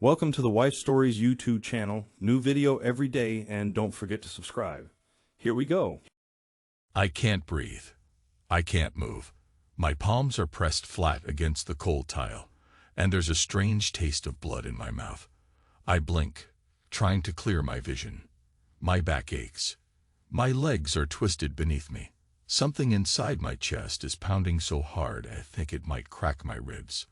Welcome to the Wife Stories YouTube channel. New video every day, and don't forget to subscribe. Here we go. I can't breathe. I can't move. My palms are pressed flat against the cold tile, and there's a strange taste of blood in my mouth. I blink, trying to clear my vision. My back aches. My legs are twisted beneath me. Something inside my chest is pounding so hard I think it might crack my ribs.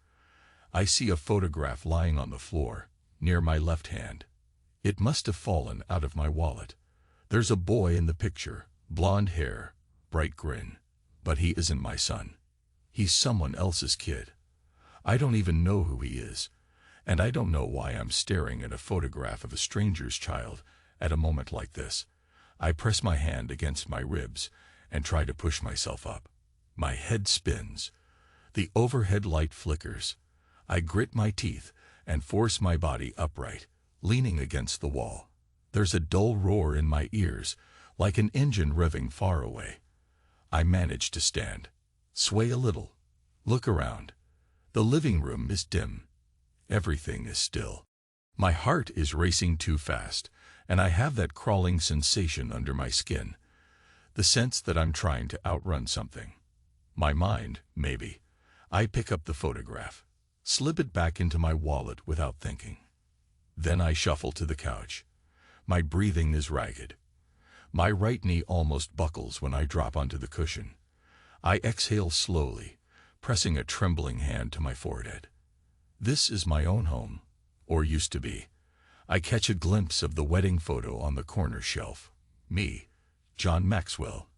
I see a photograph lying on the floor, near my left hand. It must have fallen out of my wallet. There's a boy in the picture, blonde hair, bright grin. But he isn't my son. He's someone else's kid. I don't even know who he is, and I don't know why I'm staring at a photograph of a stranger's child at a moment like this. I press my hand against my ribs and try to push myself up. My head spins. The overhead light flickers. I grit my teeth and force my body upright, leaning against the wall. There's a dull roar in my ears, like an engine revving far away. I manage to stand, sway a little, look around. The living room is dim. Everything is still. My heart is racing too fast, and I have that crawling sensation under my skin. The sense that I'm trying to outrun something. My mind, maybe. I pick up the photograph, slip it back into my wallet without thinking. Then I shuffle to the couch. My breathing is ragged. My right knee almost buckles when I drop onto the cushion. I exhale slowly, pressing a trembling hand to my forehead. This is my own home, or used to be. I catch a glimpse of the wedding photo on the corner shelf. Me, John Maxwell,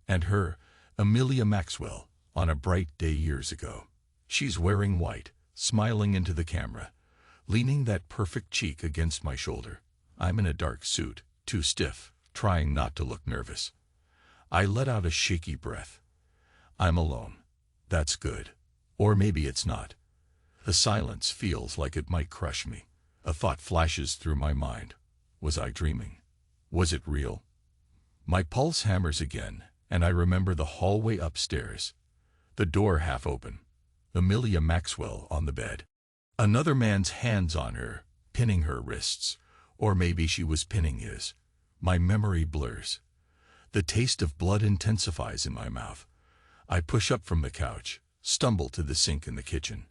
and her, Amelia Maxwell, on a bright day years ago. She's wearing white, smiling into the camera, leaning that perfect cheek against my shoulder. I'm in a dark suit, too stiff, trying not to look nervous. I let out a shaky breath. I'm alone. That's good. Or maybe it's not. The silence feels like it might crush me. A thought flashes through my mind. Was I dreaming? Was it real? My pulse hammers again, and I remember the hallway upstairs. The door half open. Amelia Maxwell on the bed. Another man's hands on her, pinning her wrists. Or maybe she was pinning his. My memory blurs. The taste of blood intensifies in my mouth. I push up from the couch, stumble to the sink in the kitchen.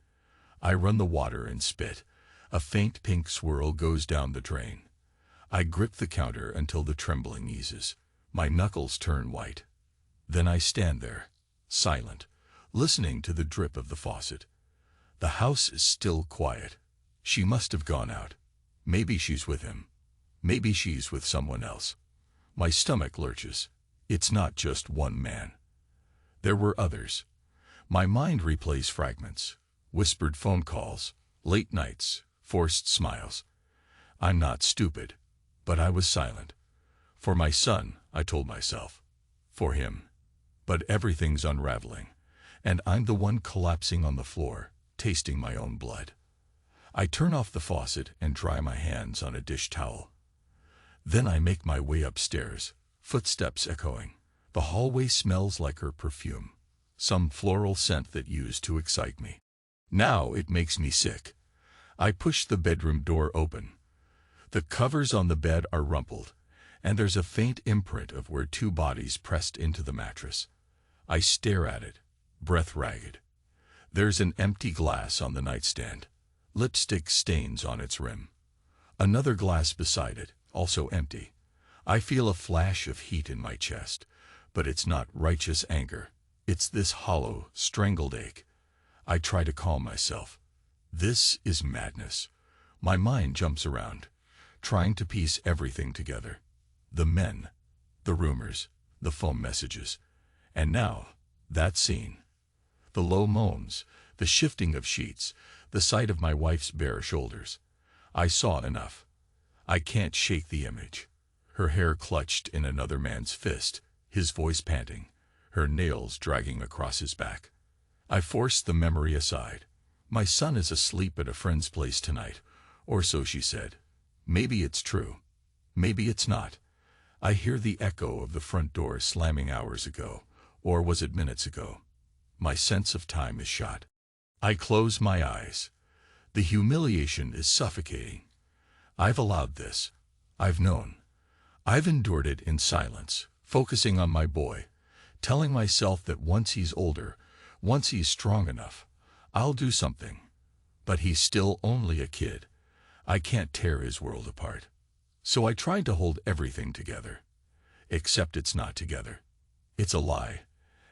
I run the water and spit. A faint pink swirl goes down the drain. I grip the counter until the trembling eases. My knuckles turn white. Then I stand there, silent, listening to the drip of the faucet. The house is still quiet. She must have gone out. Maybe she's with him. Maybe she's with someone else. My stomach lurches. It's not just one man. There were others. My mind replays fragments, whispered phone calls, late nights, forced smiles. I'm not stupid, but I was silent. For my son, I told myself. For him. But everything's unraveling, and I'm the one collapsing on the floor, tasting my own blood. I turn off the faucet and dry my hands on a dish towel. Then I make my way upstairs, footsteps echoing. The hallway smells like her perfume, some floral scent that used to excite me. Now it makes me sick. I push the bedroom door open. The covers on the bed are rumpled, and there's a faint imprint of where two bodies pressed into the mattress. I stare at it, breath ragged. There's an empty glass on the nightstand, lipstick stains on its rim. Another glass beside it, also empty. I feel a flash of heat in my chest, but it's not righteous anger. It's this hollow, strangled ache. I try to calm myself. This is madness. My mind jumps around, trying to piece everything together. The men, the rumors, the phone messages. And now, that scene. The low moans, the shifting of sheets, the sight of my wife's bare shoulders. I saw enough. I can't shake the image. Her hair clutched in another man's fist, his voice panting, her nails dragging across his back. I forced the memory aside. My son is asleep at a friend's place tonight, or so she said. Maybe it's true. Maybe it's not. I hear the echo of the front door slamming hours ago, or was it minutes ago? My sense of time is shot. I close my eyes. The humiliation is suffocating. I've allowed this. I've known. I've endured it in silence, focusing on my boy, telling myself that once he's older, once he's strong enough, I'll do something. But he's still only a kid. I can't tear his world apart. So I tried to hold everything together. Except it's not together. It's a lie,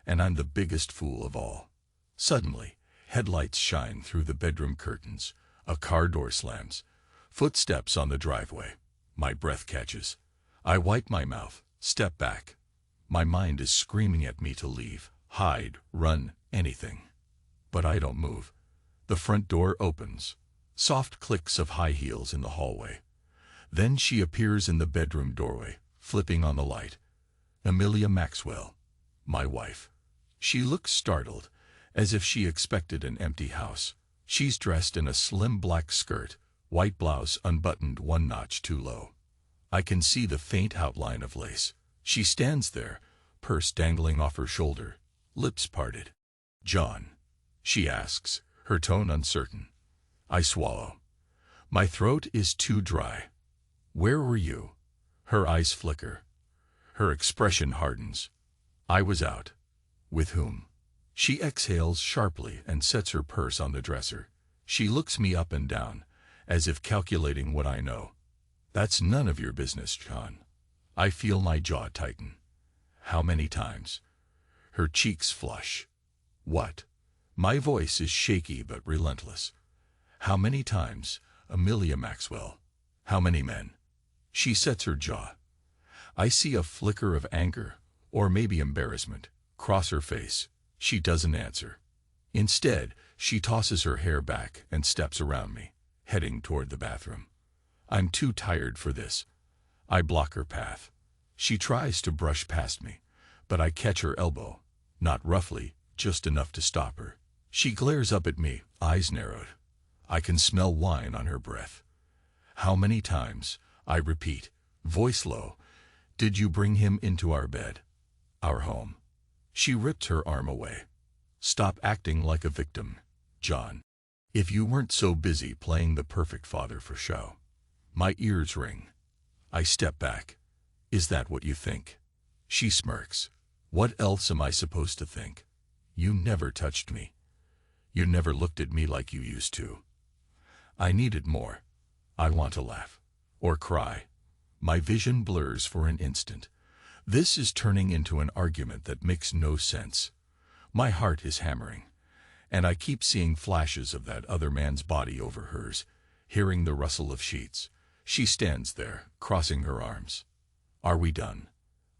and I'm the biggest fool of all. Suddenly, headlights shine through the bedroom curtains. A car door slams. Footsteps on the driveway. My breath catches. I wipe my mouth, step back. My mind is screaming at me to leave, hide, run, anything. But I don't move. The front door opens. Soft clicks of high heels in the hallway. Then she appears in the bedroom doorway, flipping on the light. Amelia Maxwell, my wife. She looks startled, as if she expected an empty house. She's dressed in a slim black skirt, white blouse unbuttoned one notch too low. I can see the faint outline of lace. She stands there, purse dangling off her shoulder, lips parted. "John?" she asks, her tone uncertain. I swallow. My throat is too dry. "Where were you?" Her eyes flicker. Her expression hardens. "I was out." "With whom?" She exhales sharply and sets her purse on the dresser. She looks me up and down, as if calculating what I know. "That's none of your business, John." I feel my jaw tighten. "How many times?" Her cheeks flush. "What?" My voice is shaky but relentless. "How many times, Amelia Maxwell? How many men?" She sets her jaw. I see a flicker of anger, or maybe embarrassment, cross her face. She doesn't answer. Instead, she tosses her hair back and steps around me, heading toward the bathroom. I'm too tired for this. I block her path. She tries to brush past me, but I catch her elbow, not roughly, just enough to stop her. She glares up at me, eyes narrowed. I can smell wine on her breath. "How many times," I repeat, voice low, "did you bring him into our bed? Our home?" She ripped her arm away. "Stop acting like a victim, John. If you weren't so busy playing the perfect father for show." My ears ring. I step back. "Is that what you think?" She smirks. "What else am I supposed to think? You never touched me. You never looked at me like you used to." I needed more. I want to laugh. Or cry. My vision blurs for an instant. This is turning into an argument that makes no sense. My heart is hammering, and I keep seeing flashes of that other man's body over hers, hearing the rustle of sheets. She stands there, crossing her arms. "Are we done?"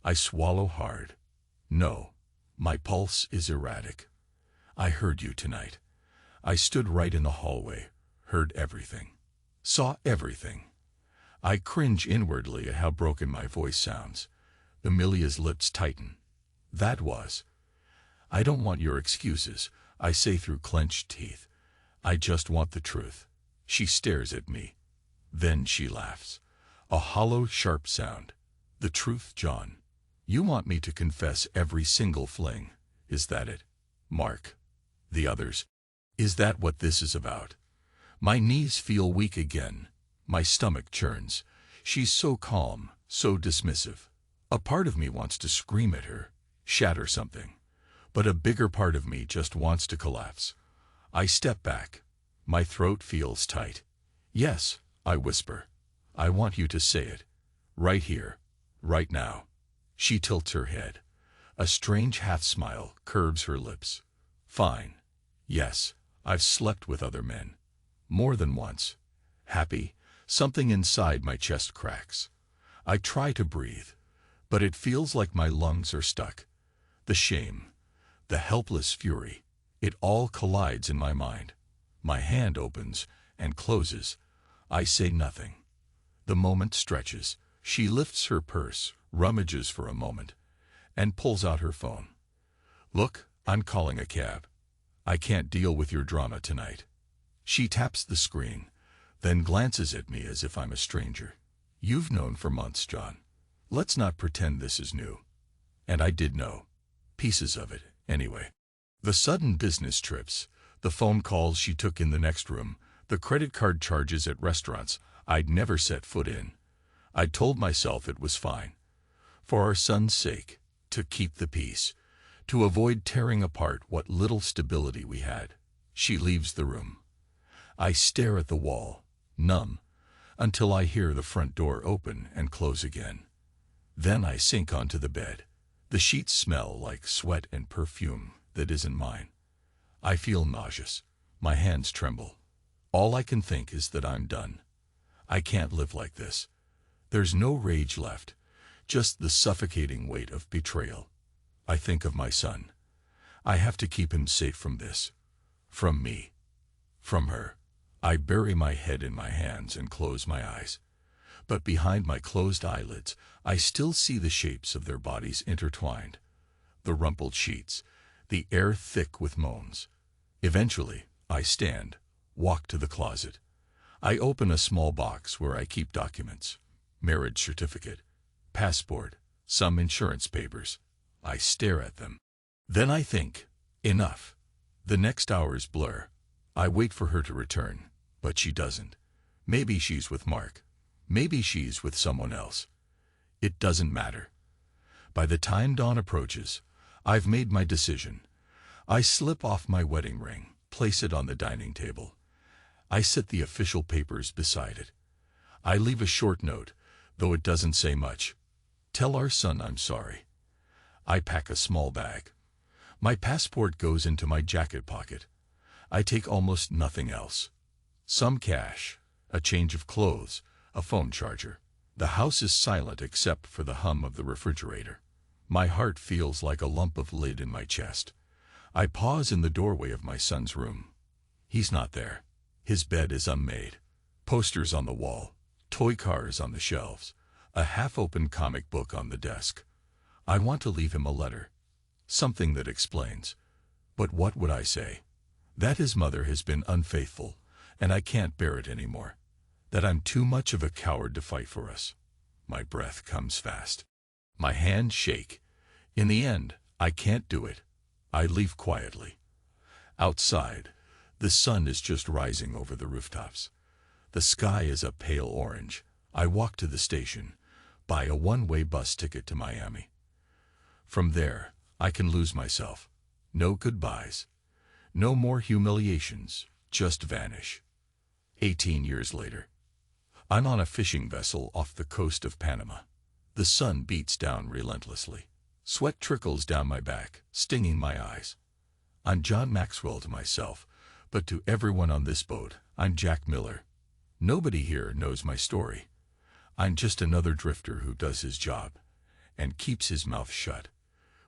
I swallow hard. "No." My pulse is erratic. "I heard you tonight. I stood right in the hallway, heard everything, saw everything." I cringe inwardly at how broken my voice sounds. Amelia's lips tighten. "That was." "I don't want your excuses," I say through clenched teeth. "I just want the truth." She stares at me. Then she laughs. A hollow, sharp sound. "The truth, John? You want me to confess every single fling? Is that it? Mark? The others? Is that what this is about?" My knees feel weak again. My stomach churns. She's so calm, so dismissive. A part of me wants to scream at her, shatter something. But a bigger part of me just wants to collapse. I step back. My throat feels tight. "Yes," I whisper. "I want you to say it. Right here. Right now." She tilts her head. A strange half-smile curves her lips. "Fine. Yes, I've slept with other men. More than once. Happy, something inside my chest cracks. I try to breathe, but it feels like my lungs are stuck. The shame, the helpless fury, it all collides in my mind. My hand opens and closes. I say nothing. The moment stretches. She lifts her purse, rummages for a moment, and pulls out her phone. "Look, I'm calling a cab. I can't deal with your drama tonight." She taps the screen, then glances at me as if I'm a stranger. "You've known for months, John. Let's not pretend this is new." And I did know. Pieces of it, anyway. The sudden business trips, the phone calls she took in the next room, The credit card charges at restaurants I'd never set foot in. I told myself it was fine. For our son's sake, to keep the peace, to avoid tearing apart what little stability we had. She leaves the room. I stare at the wall, numb, until I hear the front door open and close again. Then I sink onto the bed. The sheets smell like sweat and perfume that isn't mine. I feel nauseous. My hands tremble. All I can think is that I'm done. I can't live like this. There's no rage left, just the suffocating weight of betrayal. I think of my son. I have to keep him safe from this. From me. From her. I bury my head in my hands and close my eyes. But behind my closed eyelids, I still see the shapes of their bodies intertwined. The rumpled sheets, the air thick with moans. Eventually, I stand, walk to the closet. I open a small box where I keep documents. Marriage certificate, passport, some insurance papers. I stare at them. Then I think, enough. The next hours blur. I wait for her to return, but she doesn't. Maybe she's with Mark. Maybe she's with someone else. It doesn't matter. By the time dawn approaches, I've made my decision. I slip off my wedding ring, place it on the dining table. I set the official papers beside it. I leave a short note, though it doesn't say much. Tell our son I'm sorry. I pack a small bag. My passport goes into my jacket pocket. I take almost nothing else. Some cash, a change of clothes, a phone charger. The house is silent except for the hum of the refrigerator. My heart feels like a lump of lead in my chest. I pause in the doorway of my son's room. He's not there. His bed is unmade. Posters on the wall, toy cars on the shelves, a half-open comic book on the desk. I want to leave him a letter, something that explains. But what would I say? That his mother has been unfaithful, and I can't bear it anymore. That I'm too much of a coward to fight for us. My breath comes fast. My hands shake. In the end, I can't do it. I leave quietly. Outside, the sun is just rising over the rooftops. The sky is a pale orange. I walk to the station, buy a one-way bus ticket to Miami. From there, I can lose myself. No goodbyes. No more humiliations, just vanish. 18 years later. I'm on a fishing vessel off the coast of Panama. The sun beats down relentlessly. Sweat trickles down my back, stinging my eyes. I'm John Maxwell to myself, but to everyone on this boat, I'm Jack Miller. Nobody here knows my story. I'm just another drifter who does his job and keeps his mouth shut.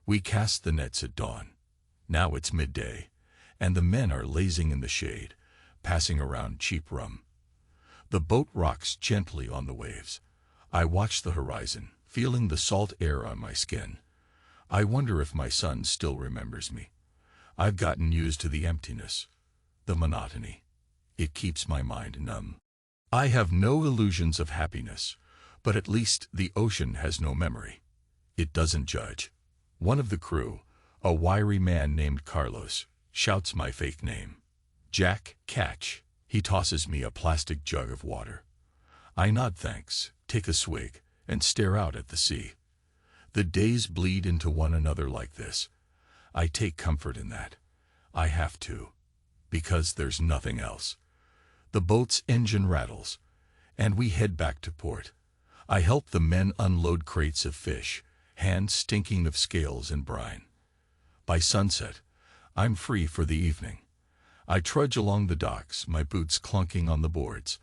We cast the nets at dawn. Now it's midday, and the men are lazing in the shade, passing around cheap rum. The boat rocks gently on the waves. I watch the horizon, feeling the salt air on my skin. I wonder if my son still remembers me. I've gotten used to the emptiness, the monotony. It keeps my mind numb. I have no illusions of happiness, but at least the ocean has no memory. It doesn't judge. One of the crew, a wiry man named Carlos, shouts my fake name. Jack, catch. He tosses me a plastic jug of water. I nod thanks, take a swig, and stare out at the sea. The days bleed into one another like this. I take comfort in that. I have to, because there's nothing else. The boat's engine rattles, and we head back to port. I help the men unload crates of fish, hands stinking of scales and brine. By sunset, I'm free for the evening. I trudge along the docks, my boots clunking on the boards.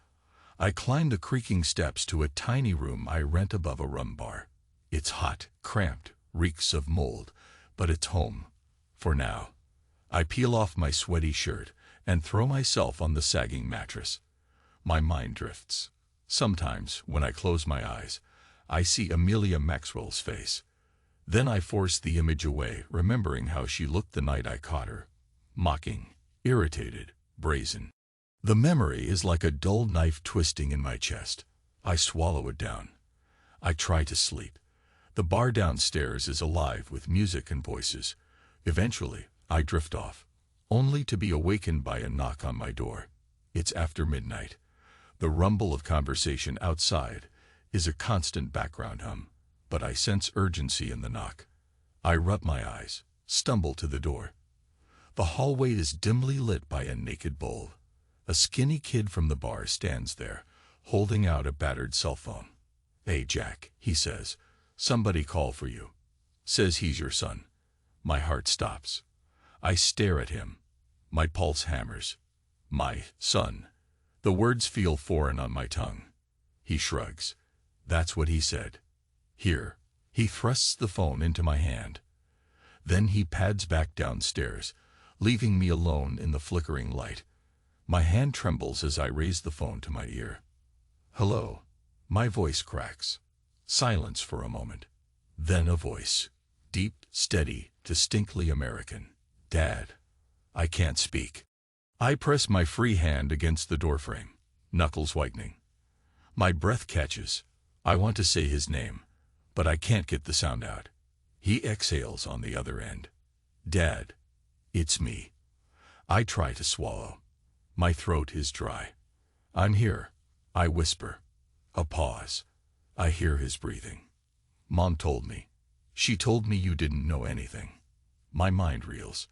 I climb the creaking steps to a tiny room I rent above a rum bar. It's hot, cramped, reeks of mold, but it's home. For now. I peel off my sweaty shirt and throw myself on the sagging mattress. My mind drifts. Sometimes, when I close my eyes, I see Amelia Maxwell's face. Then I force the image away, remembering how she looked the night I caught her. Mocking, irritated, brazen. The memory is like a dull knife twisting in my chest. I swallow it down. I try to sleep. The bar downstairs is alive with music and voices. Eventually, I drift off, only to be awakened by a knock on my door. It's after midnight. The rumble of conversation outside is a constant background hum, but I sense urgency in the knock. I rub my eyes, stumble to the door. The hallway is dimly lit by a naked bulb. A skinny kid from the bar stands there, holding out a battered cell phone. "Hey, Jack," he says, "somebody call for you." Says he's your son. My heart stops. I stare at him. My pulse hammers. My son. The words feel foreign on my tongue. He shrugs. That's what he said. Here. He thrusts the phone into my hand. Then he pads back downstairs, leaving me alone in the flickering light. My hand trembles as I raise the phone to my ear. "Hello." My voice cracks. Silence for a moment. Then a voice. Deep, steady, distinctly American. "Dad." I can't speak. I press my free hand against the doorframe, knuckles whitening. My breath catches. I want to say his name, but I can't get the sound out. He exhales on the other end. "Dad." It's me. I try to swallow. My throat is dry. "I'm here," I whisper. A pause. I hear his breathing. "Mom told me. She told me you didn't know anything." My mind reels.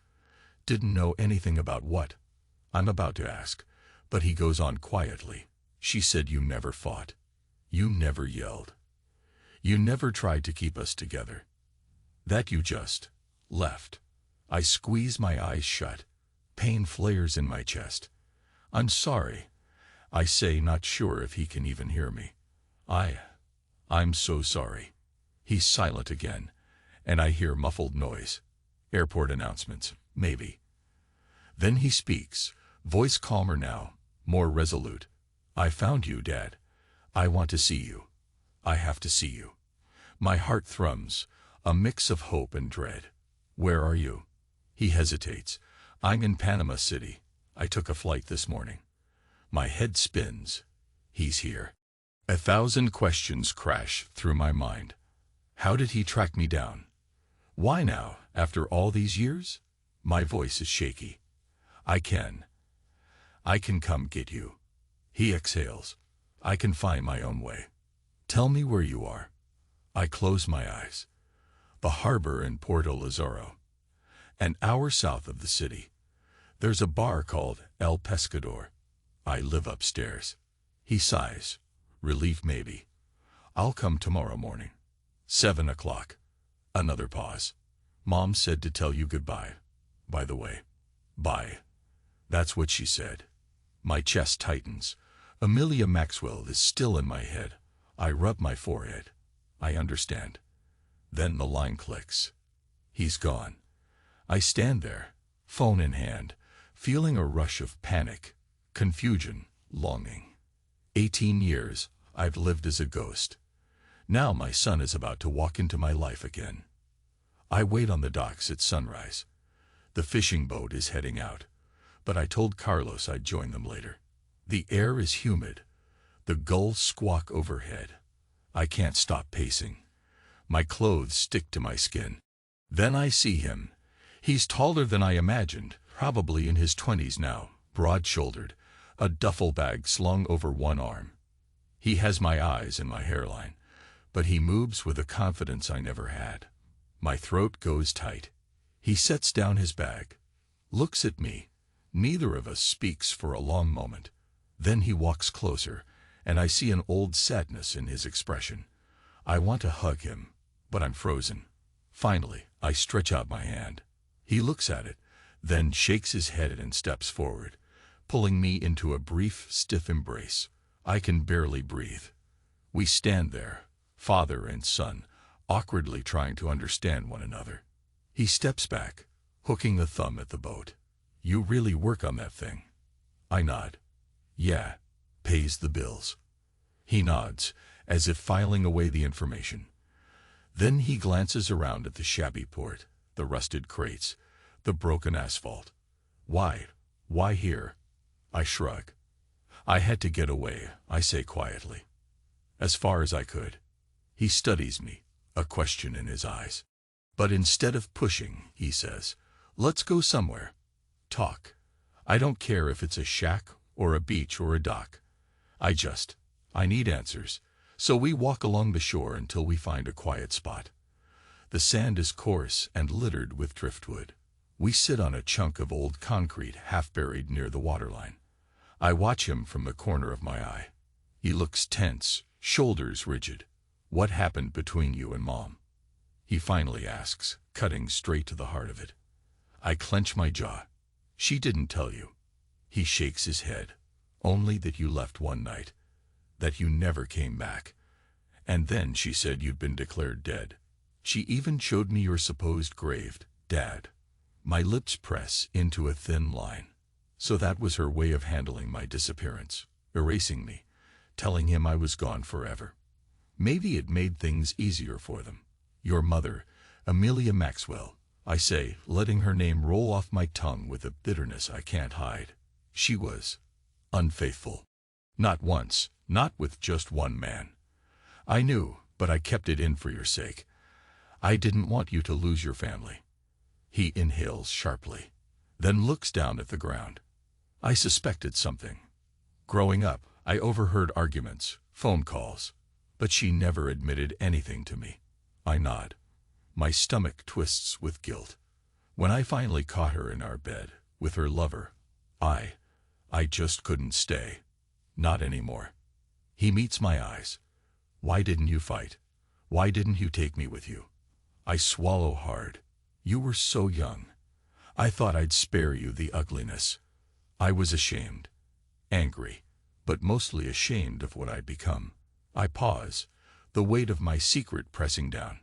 Didn't know anything about what? I'm about to ask, but he goes on quietly. "She said you never fought. You never yelled. You never tried to keep us together. That you just left." I squeeze my eyes shut. Pain flares in my chest. "I'm sorry," I say, not sure if he can even hear me. I'm so sorry." He's silent again, and I hear muffled noise. Airport announcements, maybe. Then he speaks, voice calmer now, more resolute. "I found you, Dad. I want to see you. I have to see you." My heart thrums, a mix of hope and dread. "Where are you?" He hesitates. "I'm in Panama City. I took a flight this morning." My head spins. He's here. 1,000 questions crash through my mind. How did he track me down? Why now, after all these years? My voice is shaky. I can come get you." He exhales. "I can find my own way." "Tell me where you are." I close my eyes. The harbor in Puerto Lazaro. An hour south of the city. There's a bar called El Pescador. I live upstairs. He sighs. Relief maybe. "I'll come tomorrow morning." 7 o'clock. Another pause. "Mom said to tell you goodbye. By the way." "Bye." That's what she said. My chest tightens. Amelia Maxwell is still in my head. I rub my forehead. I understand. Then the line clicks. He's gone. I stand there, phone in hand, feeling a rush of panic, confusion, longing. 18 years I've lived as a ghost. Now my son is about to walk into my life again. I wait on the docks at sunrise. The fishing boat is heading out, but I told Carlos I'd join them later. The air is humid. The gulls squawk overhead. I can't stop pacing. My clothes stick to my skin. Then I see him. He's taller than I imagined, probably in his 20s now, broad-shouldered, a duffel bag slung over one arm. He has my eyes and my hairline, but he moves with a confidence I never had. My throat goes tight. He sets down his bag, looks at me. Neither of us speaks for a long moment. Then he walks closer, and I see an old sadness in his expression. I want to hug him, but I'm frozen. Finally, I stretch out my hand. He looks at it, then shakes his head and steps forward, pulling me into a brief, stiff embrace. I can barely breathe. We stand there, father and son, awkwardly trying to understand one another. He steps back, hooking the thumb at the boat. "You really work on that thing?" I nod. "Yeah, pays the bills." He nods, as if filing away the information. Then he glances around at the shabby port, the rusted crates, the broken asphalt. Why here?" I shrug. "I had to get away," I say quietly. "As far as I could." He studies me, a question in his eyes. "But instead of pushing," he says, "let's go somewhere. Talk. I don't care if it's a shack or a beach or a dock. I need answers. So we walk along the shore until we find a quiet spot. The sand is coarse and littered with driftwood. We sit on a chunk of old concrete half buried near the waterline. I watch him from the corner of my eye. He looks tense, shoulders rigid. What happened between you and Mom? He finally asks, cutting straight to the heart of it. I clench my jaw. She didn't tell you. He shakes his head. Only that you left one night. That you never came back. And then she said you'd been declared dead. She even showed me your supposed grave, Dad. My lips press into a thin line. So that was her way of handling my disappearance, erasing me, telling him I was gone forever. Maybe it made things easier for them. Your mother, Amelia Maxwell, I say, letting her name roll off my tongue with a bitterness I can't hide. She was unfaithful. Not once, not with just one man. I knew, but I kept it in for your sake. I didn't want you to lose your family. He inhales sharply, then looks down at the ground. I suspected something. Growing up, I overheard arguments, phone calls, but she never admitted anything to me. I nod. My stomach twists with guilt. When I finally caught her in our bed, with her lover, I just couldn't stay. Not anymore. He meets my eyes. Why didn't you fight? Why didn't you take me with you? I swallow hard. You were so young. I thought I'd spare you the ugliness. I was ashamed. Angry. But mostly ashamed of what I'd become. I pause, the weight of my secret pressing down.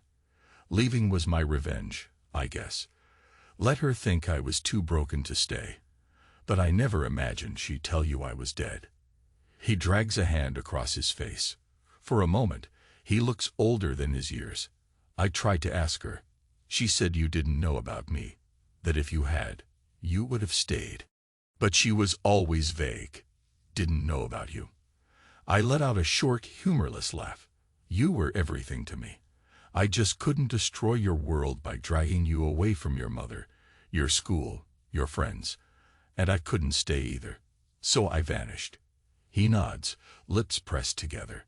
Leaving was my revenge, I guess. Let her think I was too broken to stay. But I never imagined she'd tell you I was dead. He drags a hand across his face. For a moment, he looks older than his years. I tried to ask her. She said you didn't know about me, that if you had, you would have stayed. But she was always vague. Didn't know about you. I let out a short, humorless laugh. You were everything to me. I just couldn't destroy your world by dragging you away from your mother, your school, your friends. And I couldn't stay either. So I vanished. He nods, lips pressed together.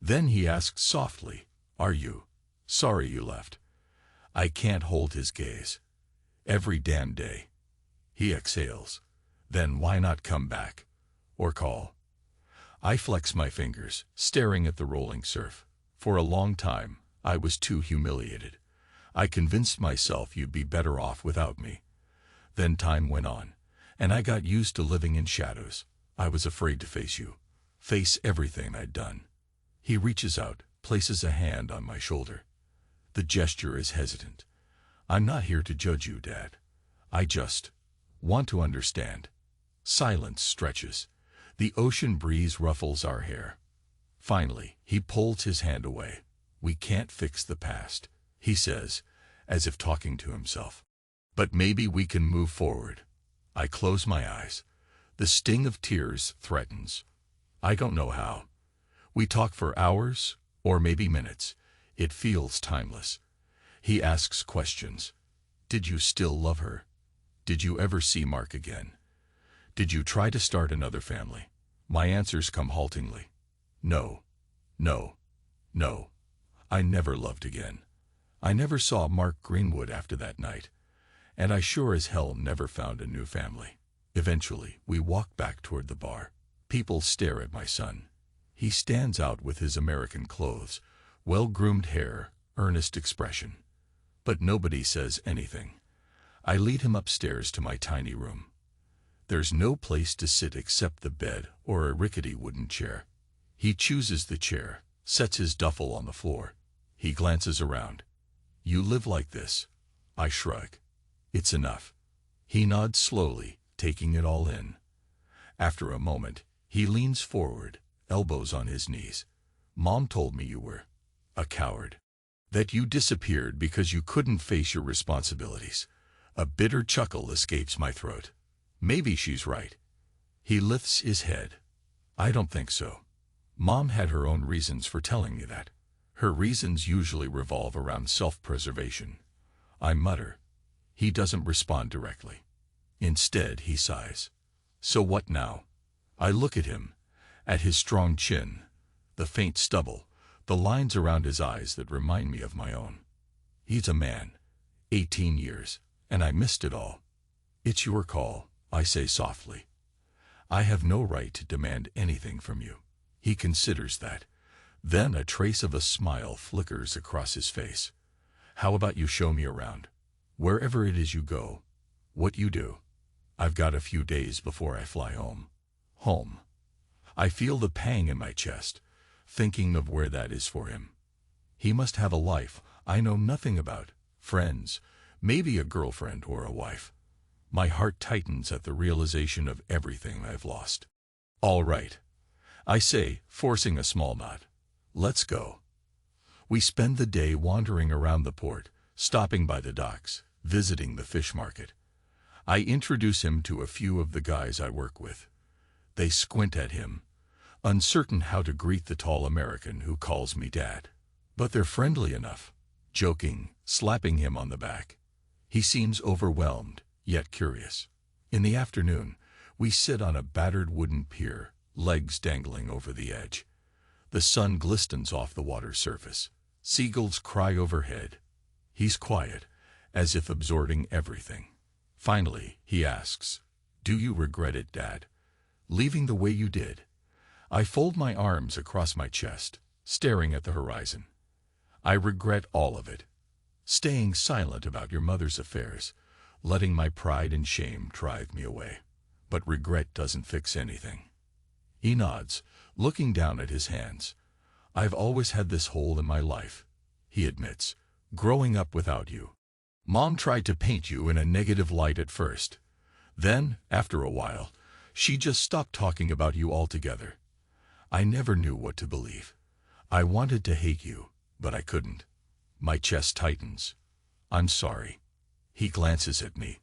Then he asks softly, "Are you sorry you left?" I can't hold his gaze. Every damn day. He exhales. Then why not come back? Or call? I flex my fingers, staring at the rolling surf. For a long time, I was too humiliated. I convinced myself you'd be better off without me. Then time went on, and I got used to living in shadows. I was afraid to face you, face everything I'd done. He reaches out, places a hand on my shoulder. The gesture is hesitant. I'm not here to judge you, Dad. I just want to understand. Silence stretches. The ocean breeze ruffles our hair. Finally, he pulls his hand away. We can't fix the past, he says, as if talking to himself. But maybe we can move forward. I close my eyes. The sting of tears threatens. I don't know how. We talk for hours, or maybe minutes. It feels timeless. He asks questions. Did you still love her? Did you ever see Mark again? Did you try to start another family? My answers come haltingly. No, no, no. I never loved again. I never saw Mark Greenwood after that night. And I sure as hell never found a new family. Eventually, we walk back toward the bar. People stare at my son. He stands out with his American clothes, well-groomed hair, earnest expression. But nobody says anything. I lead him upstairs to my tiny room. There's no place to sit except the bed or a rickety wooden chair. He chooses the chair, sets his duffel on the floor. He glances around. You live like this? I shrug. It's enough. He nods slowly, taking it all in. After a moment, he leans forward, elbows on his knees. Mom told me you were a coward. That you disappeared because you couldn't face your responsibilities. A bitter chuckle escapes my throat. Maybe she's right. He lifts his head. I don't think so. Mom had her own reasons for telling me that. Her reasons usually revolve around self-preservation. I mutter. He doesn't respond directly. Instead, he sighs. So what now? I look at him, at his strong chin, the faint stubble, the lines around his eyes that remind me of my own. He's a man, 18 years, and I missed it all. It's your call, I say softly. I have no right to demand anything from you. He considers that. Then a trace of a smile flickers across his face. How about you show me around? Wherever it is you go, what you do. I've got a few days before I fly home. Home. I feel the pang in my chest, thinking of where that is for him. He must have a life I know nothing about, friends, maybe a girlfriend or a wife. My heart tightens at the realization of everything I've lost. All right, I say, forcing a small nod. Let's go. We spend the day wandering around the port, stopping by the docks, visiting the fish market. I introduce him to a few of the guys I work with. They squint at him, uncertain how to greet the tall American who calls me Dad. But they're friendly enough, joking, slapping him on the back. He seems overwhelmed, yet curious. In the afternoon, we sit on a battered wooden pier, legs dangling over the edge. The sun glistens off the water's surface. Seagulls cry overhead. He's quiet, as if absorbing everything. Finally, he asks, "Do you regret it, Dad? Leaving the way you did?" I fold my arms across my chest, staring at the horizon. I regret all of it. Staying silent about your mother's affairs, letting my pride and shame drive me away. But regret doesn't fix anything. He nods, looking down at his hands. I've always had this hole in my life, he admits, growing up without you. Mom tried to paint you in a negative light at first. Then, after a while, she just stopped talking about you altogether. I never knew what to believe. I wanted to hate you, but I couldn't. My chest tightens. I'm sorry. He glances at me.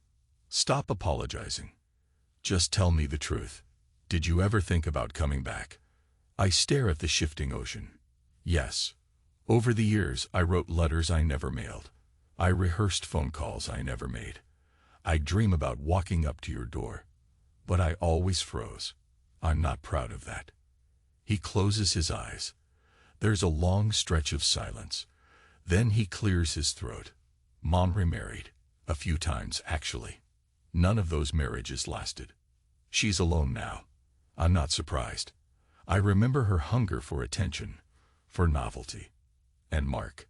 Stop apologizing. Just tell me the truth. Did you ever think about coming back? I stare at the shifting ocean. Yes. Over the years, I wrote letters I never mailed. I rehearsed phone calls I never made. I dream about walking up to your door. But I always froze. I'm not proud of that. He closes his eyes. There's a long stretch of silence. Then he clears his throat. Mom remarried. A few times, actually. None of those marriages lasted. She's alone now. I'm not surprised. I remember her hunger for attention, for novelty. And Mark.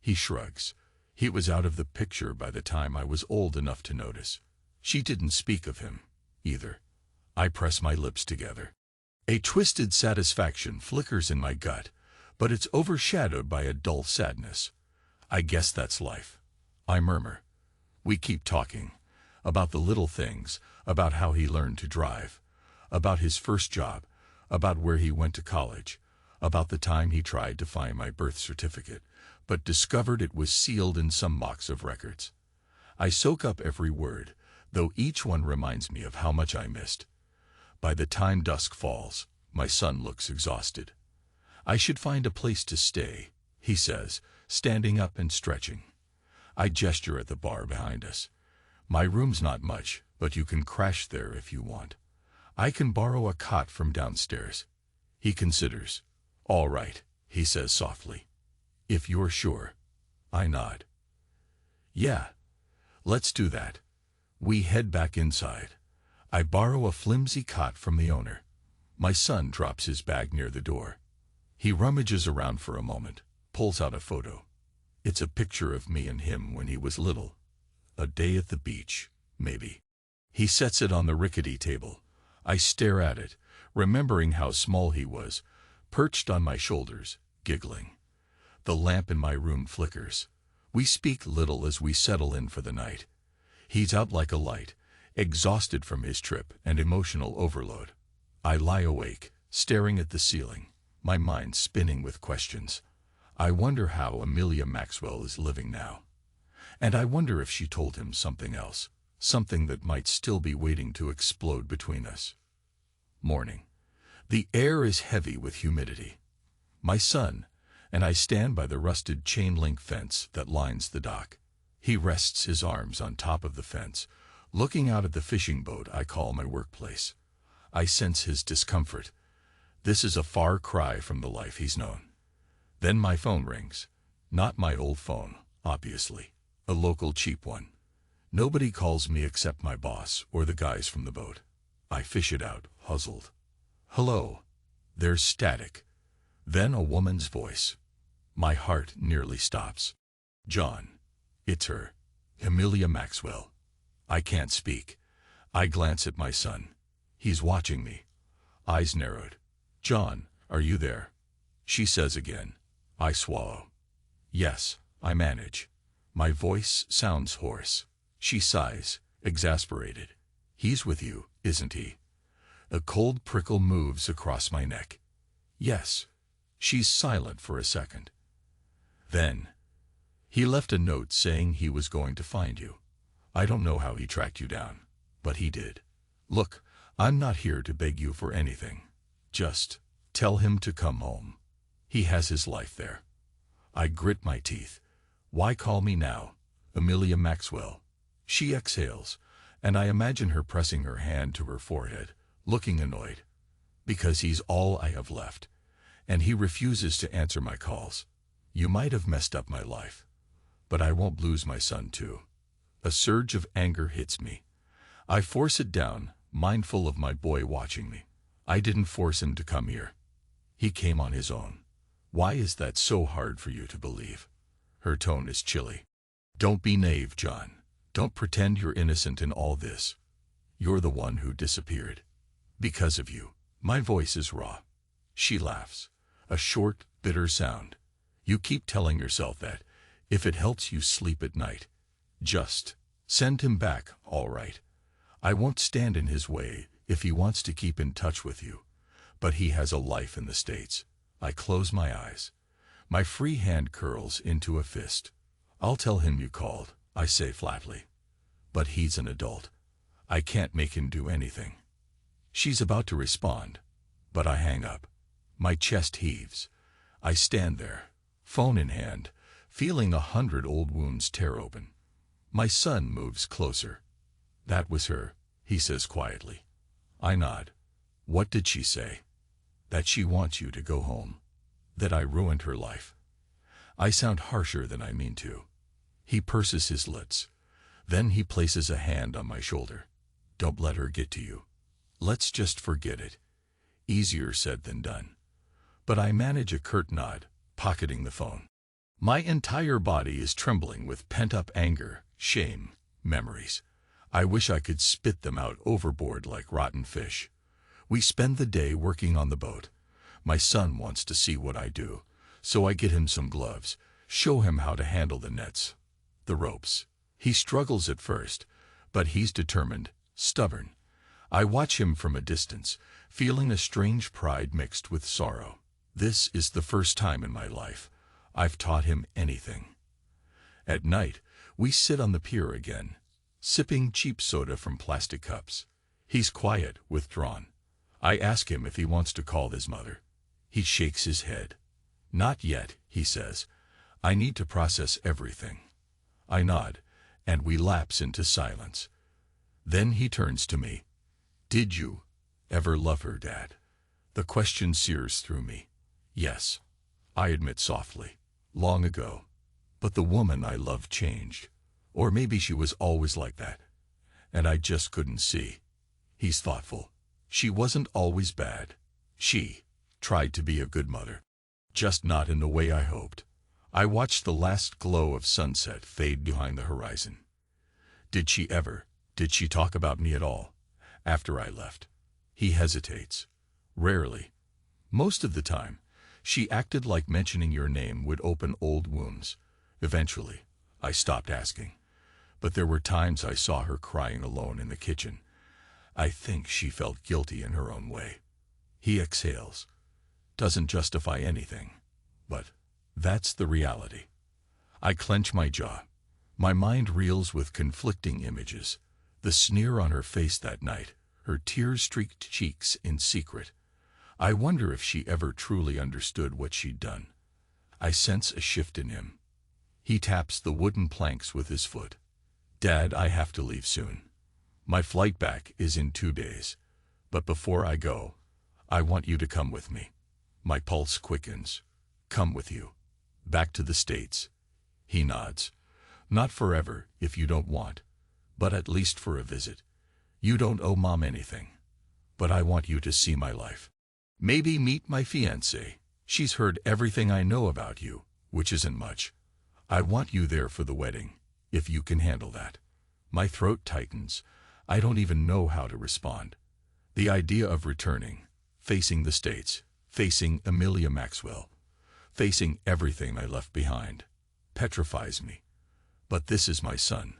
He shrugs. He was out of the picture by the time I was old enough to notice. She didn't speak of him, either. I press my lips together. A twisted satisfaction flickers in my gut, but it's overshadowed by a dull sadness. I guess that's life. I murmur. We keep talking. About the little things, about how he learned to drive, about his first job, about where he went to college, about the time he tried to find my birth certificate, but discovered it was sealed in some box of records. I soak up every word, though each one reminds me of how much I missed. By the time dusk falls, my son looks exhausted. I should find a place to stay, he says, standing up and stretching. I gesture at the bar behind us. My room's not much, but you can crash there if you want. I can borrow a cot from downstairs. He considers. All right, he says softly. If you're sure. I nod. Yeah, let's do that. We head back inside. I borrow a flimsy cot from the owner. My son drops his bag near the door. He rummages around for a moment, pulls out a photo. It's a picture of me and him when he was little. A day at the beach, maybe. He sets it on the rickety table. I stare at it, remembering how small he was, perched on my shoulders, giggling. The lamp in my room flickers. We speak little as we settle in for the night. He's out like a light, exhausted from his trip and emotional overload. I lie awake, staring at the ceiling, my mind spinning with questions. I wonder how Amelia Maxwell is living now. And I wonder if she told him something else, something that might still be waiting to explode between us. Morning. The air is heavy with humidity. My son and I stand by the rusted chain-link fence that lines the dock. He rests his arms on top of the fence, looking out at the fishing boat I call my workplace. I sense his discomfort. This is a far cry from the life he's known. Then my phone rings. Not my old phone, obviously. A local cheap one. Nobody calls me except my boss or the guys from the boat. I fish it out, puzzled. Hello. There's static. Then a woman's voice. My heart nearly stops. John. It's her. Amelia Maxwell. I can't speak. I glance at my son. He's watching me. Eyes narrowed. John, are you there? She says again. I swallow. Yes, I manage. My voice sounds hoarse. She sighs, exasperated. He's with you, isn't he? A cold prickle moves across my neck. Yes. She's silent for a second. Then, he left a note saying he was going to find you. I don't know how he tracked you down, but he did. Look, I'm not here to beg you for anything. Just tell him to come home. He has his life there. I grit my teeth. Why call me now? Amelia Maxwell. She exhales, and I imagine her pressing her hand to her forehead, looking annoyed. Because he's all I have left, and he refuses to answer my calls. You might have messed up my life, but I won't lose my son too. A surge of anger hits me. I force it down, mindful of my boy watching me. I didn't force him to come here. He came on his own. Why is that so hard for you to believe? Her tone is chilly. Don't be naive, John. Don't pretend you're innocent in all this. You're the one who disappeared. Because of you. My voice is raw. She laughs. A short, bitter sound. You keep telling yourself that, if it helps you sleep at night. Just send him back, all right. I won't stand in his way if he wants to keep in touch with you. But he has a life in the States. I close my eyes. My free hand curls into a fist. I'll tell him you called, I say flatly. But he's an adult. I can't make him do anything. She's about to respond, but I hang up. My chest heaves. I stand there, phone in hand, feeling 100 old wounds tear open. My son moves closer. That was her, he says quietly. I nod. What did she say? That she wants you to go home. That I ruined her life. I sound harsher than I mean to. He purses his lips. Then he places a hand on my shoulder. Don't let her get to you. Let's just forget it. Easier said than done. But I manage a curt nod, pocketing the phone. My entire body is trembling with pent-up anger, shame, memories. I wish I could spit them out overboard like rotten fish. We spend the day working on the boat. My son wants to see what I do, so I get him some gloves, show him how to handle the nets, the ropes. He struggles at first, but he's determined, stubborn. I watch him from a distance, feeling a strange pride mixed with sorrow. This is the first time in my life I've taught him anything. At night, we sit on the pier again, sipping cheap soda from plastic cups. He's quiet, withdrawn. I ask him if he wants to call his mother. He shakes his head. Not yet, he says. I need to process everything. I nod, and we lapse into silence. Then he turns to me. Did you ever love her, Dad? The question sears through me. Yes, I admit softly. Long ago. But the woman I loved changed. Or maybe she was always like that. And I just couldn't see. He's thoughtful. She wasn't always bad. She tried to be a good mother. Just not in the way I hoped. I watched the last glow of sunset fade behind the horizon. Did she talk about me at all? After I left. He hesitates. Rarely. Most of the time, she acted like mentioning your name would open old wounds. Eventually, I stopped asking. But there were times I saw her crying alone in the kitchen. I think she felt guilty in her own way. He exhales. Doesn't justify anything. But that's the reality. I clench my jaw. My mind reels with conflicting images. The sneer on her face that night, her tear-streaked cheeks in secret. I wonder if she ever truly understood what she'd done. I sense a shift in him. He taps the wooden planks with his foot. Dad, I have to leave soon. My flight back is in 2 days. But before I go, I want you to come with me. My pulse quickens. Come with you. Back to the States. He nods. Not forever, if you don't want, but at least for a visit. You don't owe Mom anything, but I want you to see my life. Maybe meet my fiancée. She's heard everything I know about you, which isn't much. I want you there for the wedding, if you can handle that. My throat tightens. I don't even know how to respond. The idea of returning, facing the States, facing Amelia Maxwell, facing everything I left behind, petrifies me. But this is my son.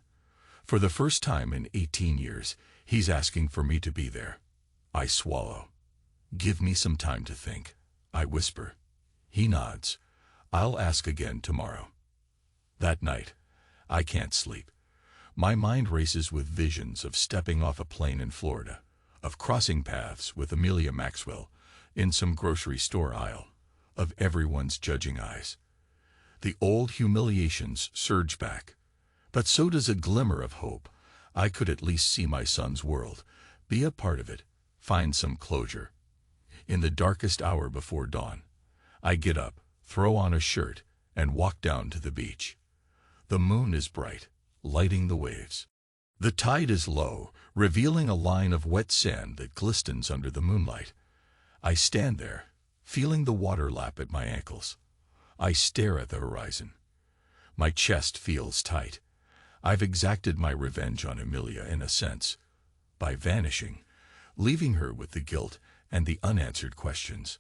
For the first time in 18 years, he's asking for me to be there. I swallow. Give me some time to think, I whisper. He nods. I'll ask again tomorrow. That night, I can't sleep. My mind races with visions of stepping off a plane in Florida, of crossing paths with Amelia Maxwell in some grocery store aisle, of everyone's judging eyes. The old humiliations surge back, but so does a glimmer of hope. I could at least see my son's world, be a part of it, find some closure. In the darkest hour before dawn, I get up, throw on a shirt, and walk down to the beach. The moon is bright, lighting the waves. The tide is low, revealing a line of wet sand that glistens under the moonlight. I stand there, feeling the water lap at my ankles. I stare at the horizon. My chest feels tight. I've exacted my revenge on Amelia in a sense, by vanishing, leaving her with the guilt and the unanswered questions.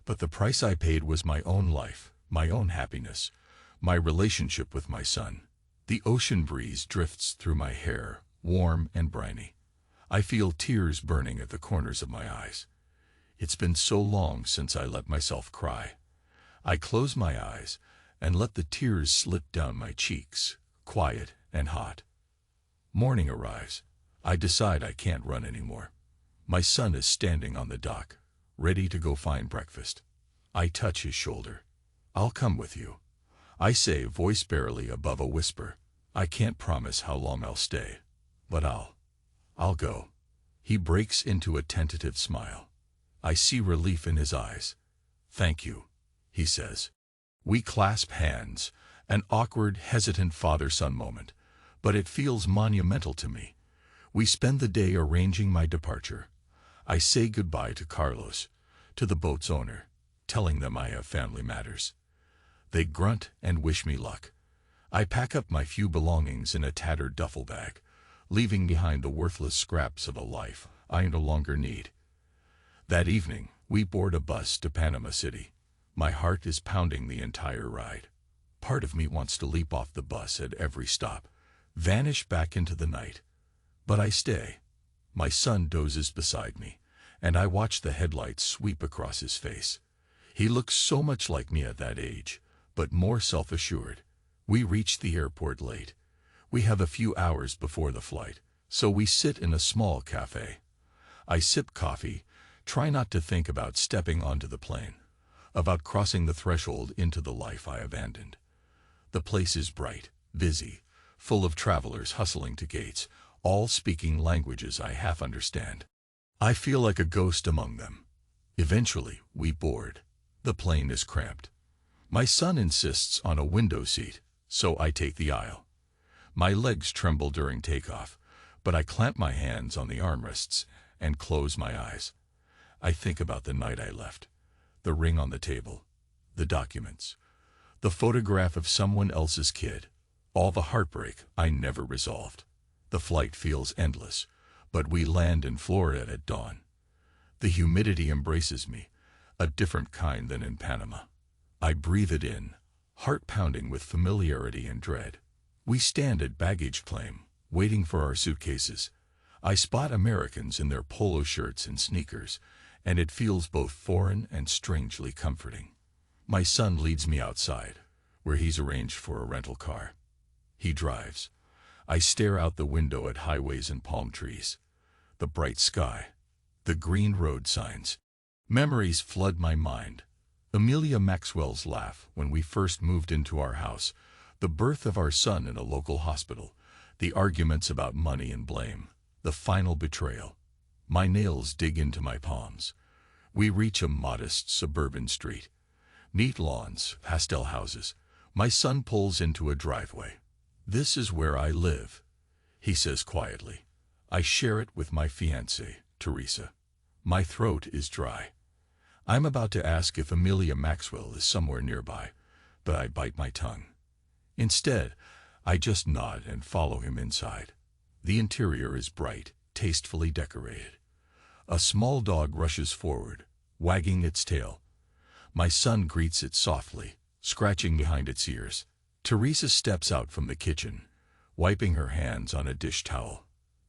But the price I paid was my own life, my own happiness, my relationship with my son. The ocean breeze drifts through my hair, warm and briny. I feel tears burning at the corners of my eyes. It's been so long since I let myself cry. I close my eyes and let the tears slip down my cheeks, quiet and hot. Morning arrives. I decide I can't run anymore. My son is standing on the dock, ready to go find breakfast. I touch his shoulder. I'll come with you. I say, voice barely above a whisper. I can't promise how long I'll stay, but I'll go. He breaks into a tentative smile. I see relief in his eyes. Thank you, he says. We clasp hands, an awkward, hesitant father-son moment, but it feels monumental to me. We spend the day arranging my departure. I say goodbye to Carlos, to the boat's owner, telling them I have family matters. They grunt and wish me luck. I pack up my few belongings in a tattered duffel bag, leaving behind the worthless scraps of a life I no longer need. That evening, we board a bus to Panama City. My heart is pounding the entire ride. Part of me wants to leap off the bus at every stop, vanish back into the night. But I stay. My son dozes beside me, and I watch the headlights sweep across his face. He looks so much like me at that age, but more self-assured. We reach the airport late. We have a few hours before the flight, so we sit in a small cafe. I sip coffee, try not to think about stepping onto the plane, about crossing the threshold into the life I abandoned. The place is bright, busy, full of travelers hustling to gates, all speaking languages I half understand. I feel like a ghost among them. Eventually, we board. The plane is cramped. My son insists on a window seat, so I take the aisle. My legs tremble during takeoff, but I clamp my hands on the armrests and close my eyes. I think about the night I left, the ring on the table, the documents, the photograph of someone else's kid, all the heartbreak I never resolved. The flight feels endless, but we land in Florida at dawn. The humidity embraces me, a different kind than in Panama. I breathe it in, heart pounding with familiarity and dread. We stand at baggage claim, waiting for our suitcases. I spot Americans in their polo shirts and sneakers, and it feels both foreign and strangely comforting. My son leads me outside, where he's arranged for a rental car. He drives. I stare out the window at highways and palm trees, the bright sky, the green road signs. Memories flood my mind. Amelia Maxwell's laugh when we first moved into our house, the birth of our son in a local hospital, the arguments about money and blame, the final betrayal. My nails dig into my palms. We reach a modest suburban street. Neat lawns, pastel houses. My son pulls into a driveway. "This is where I live," he says quietly. I share it with my fiancée, Teresa. My throat is dry. I'm about to ask if Amelia Maxwell is somewhere nearby, but I bite my tongue. Instead, I just nod and follow him inside. The interior is bright, tastefully decorated. A small dog rushes forward, wagging its tail. My son greets it softly, scratching behind its ears. Teresa steps out from the kitchen, wiping her hands on a dish towel.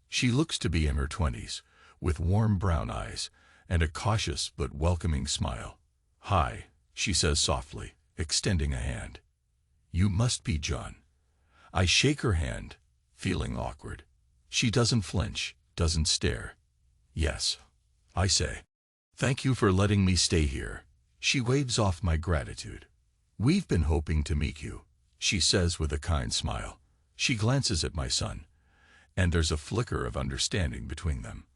She looks to be in her 20s, with warm brown eyes and a cautious but welcoming smile. "Hi," she says softly, extending a hand. "You must be John." I shake her hand, feeling awkward. She doesn't flinch, doesn't stare. "Yes," I say. "Thank you for letting me stay here." She waves off my gratitude. "We've been hoping to meet you," she says with a kind smile. She glances at my son, and there's a flicker of understanding between them.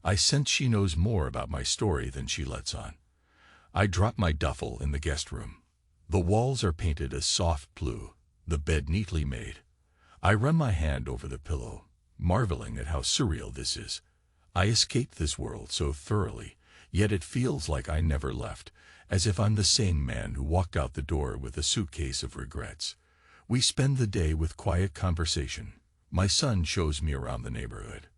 I sense she knows more about my story than she lets on. I drop my duffel in the guest room. The walls are painted a soft blue, the bed neatly made. I run my hand over the pillow, marveling at how surreal this is. I escaped this world so thoroughly, yet it feels like I never left, as if I'm the same man who walked out the door with a suitcase of regrets. We spend the day with quiet conversation. My son shows me around the neighborhood.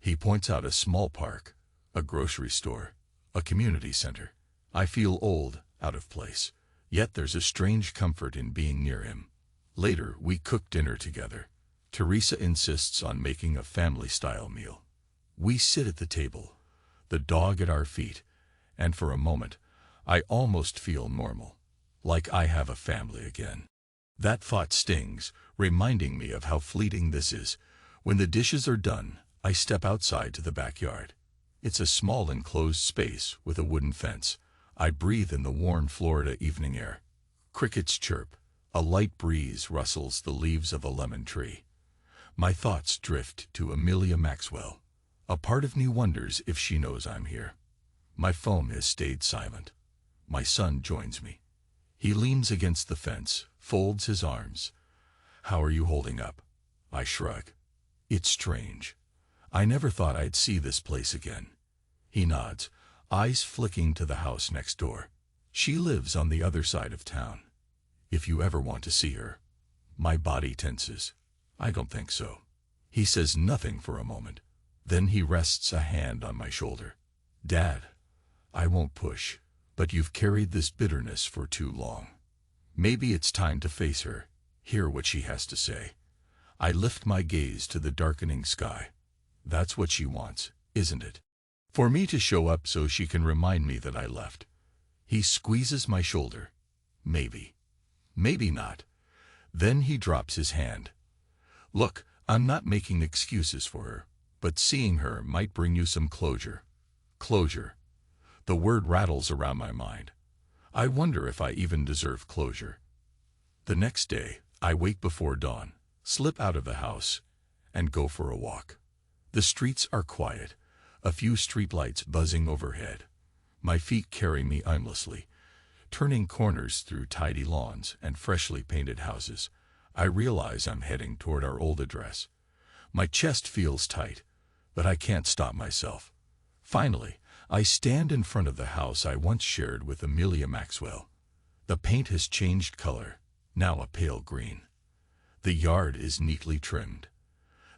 He points out a small park, a grocery store, a community center. I feel old, out of place, yet there's a strange comfort in being near him. Later, we cook dinner together. Teresa insists on making a family-style meal. We sit at the table, the dog at our feet, and for a moment, I almost feel normal, like I have a family again. That thought stings, reminding me of how fleeting this is. When the dishes are done, I step outside to the backyard. It's a small enclosed space with a wooden fence. I breathe in the warm Florida evening air. Crickets chirp. A light breeze rustles the leaves of a lemon tree. My thoughts drift to Amelia Maxwell. A part of me wonders if she knows I'm here. My phone has stayed silent. My son joins me. He leans against the fence, folds his arms. "How are you holding up?" I shrug. "It's strange. I never thought I'd see this place again." He nods, eyes flicking to the house next door. "She lives on the other side of town. If you ever want to see her." My body tenses. "I don't think so." He says nothing for a moment. Then he rests a hand on my shoulder. "Dad, I won't push, but you've carried this bitterness for too long. Maybe it's time to face her, hear what she has to say." I lift my gaze to the darkening sky. That's what she wants, isn't it? For me to show up so she can remind me that I left. He squeezes my shoulder. Maybe. Maybe not. Then he drops his hand. "Look, I'm not making excuses for her, but seeing her might bring you some closure." Closure. The word rattles around my mind. I wonder if I even deserve closure. The next day, I wake before dawn, slip out of the house, and go for a walk. The streets are quiet, a few streetlights buzzing overhead. My feet carry me aimlessly, turning corners through tidy lawns and freshly painted houses. I realize I'm heading toward our old address. My chest feels tight, but I can't stop myself. Finally, I stand in front of the house I once shared with Amelia Maxwell. The paint has changed color, now a pale green. The yard is neatly trimmed.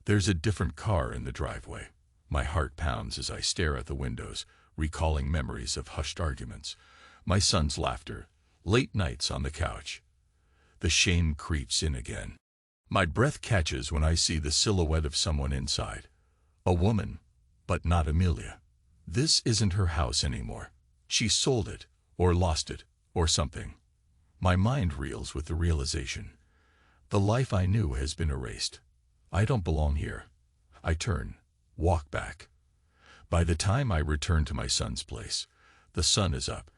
There's a different car in the driveway. My heart pounds as I stare at the windows, recalling memories of hushed arguments, my son's laughter, late nights on the couch. The shame creeps in again. My breath catches when I see the silhouette of someone inside. A woman, but not Amelia. This isn't her house anymore. She sold it, or lost it, or something. My mind reels with the realization. The life I knew has been erased. I don't belong here. I turn, walk back. By the time I return to my son's place, the sun is up,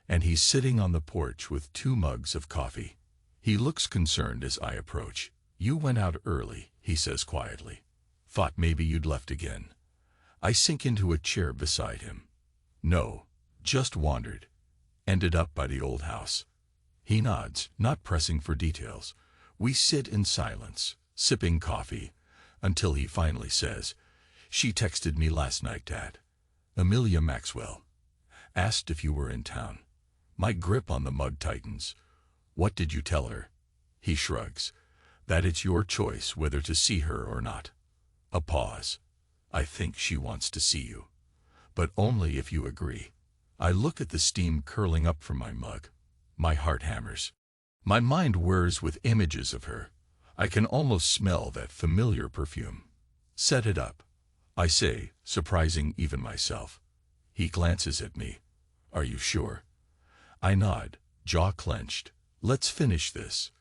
and he's sitting on the porch with 2 mugs of coffee. He looks concerned as I approach. "You went out early," he says quietly. "Thought maybe you'd left again." I sink into a chair beside him. No, just wandered. Ended up by the old house. He nods, not pressing for details. We sit in silence, sipping coffee, until he finally says, "She texted me last night, Dad. Amelia Maxwell. Asked if you were in town." My grip on the mug tightens. "What did you tell her?" He shrugs. "That it's your choice whether to see her or not." A pause. "I think she wants to see you. But only if you agree." I look at the steam curling up from my mug. My heart hammers. My mind whirs with images of her. I can almost smell that familiar perfume. "Set it up," I say, surprising even myself. He glances at me. "Are you sure?" I nod, jaw clenched. "Let's finish this."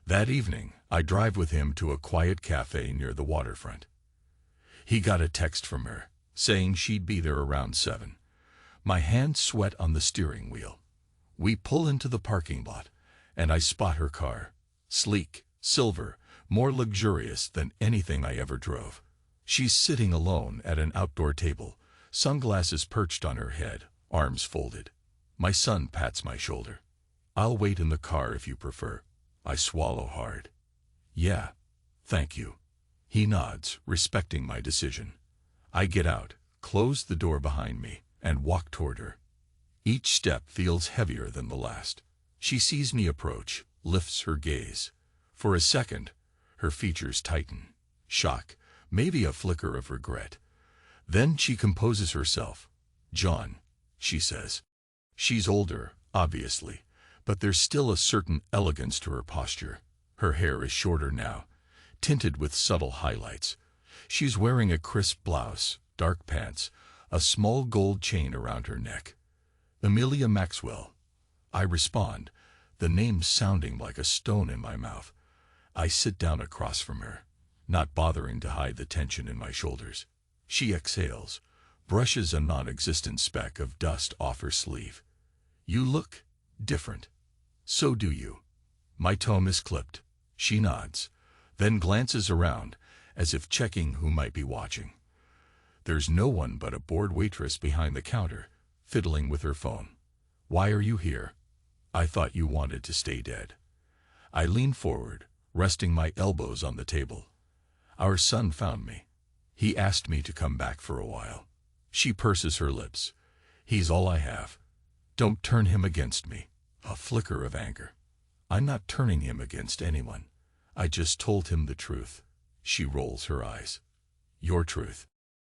That evening, I drive with him to a quiet cafe near the waterfront. He got a text from her, saying she'd be there around 7. My hands sweat on the steering wheel. We pull into the parking lot, and I spot her car. Sleek, silver, more luxurious than anything I ever drove. She's sitting alone at an outdoor table, sunglasses perched on her head, arms folded. My son pats my shoulder. "I'll wait in the car if you prefer." I swallow hard. "Yeah, thank you." He nods, respecting my decision. I get out, close the door behind me, and walk toward her. Each step feels heavier than the last. She sees me approach, lifts her gaze. For a second, her features tighten. Shock, maybe a flicker of regret. Then she composes herself. "John," she says. She's older, obviously, but there's still a certain elegance to her posture. Her hair is shorter now, tinted with subtle highlights. She's wearing a crisp blouse, dark pants, a small gold chain around her neck. "Amelia Maxwell." I respond, the name sounding like a stone in my mouth. I sit down across from her, not bothering to hide the tension in my shoulders. She exhales, brushes a non-existent speck of dust off her sleeve. "You look different." "So do you." My tone is clipped. She nods, then glances around, as if checking who might be watching. There's no one but a bored waitress behind the counter, fiddling with her phone. "Why are you here?" "I thought you wanted to stay dead." I lean forward, resting my elbows on the table. "Our son found me. He asked me to come back for a while." She purses her lips. "He's all I have. Don't turn him against me." A flicker of anger. "I'm not turning him against anyone. I just told him the truth." She rolls her eyes. "Your truth."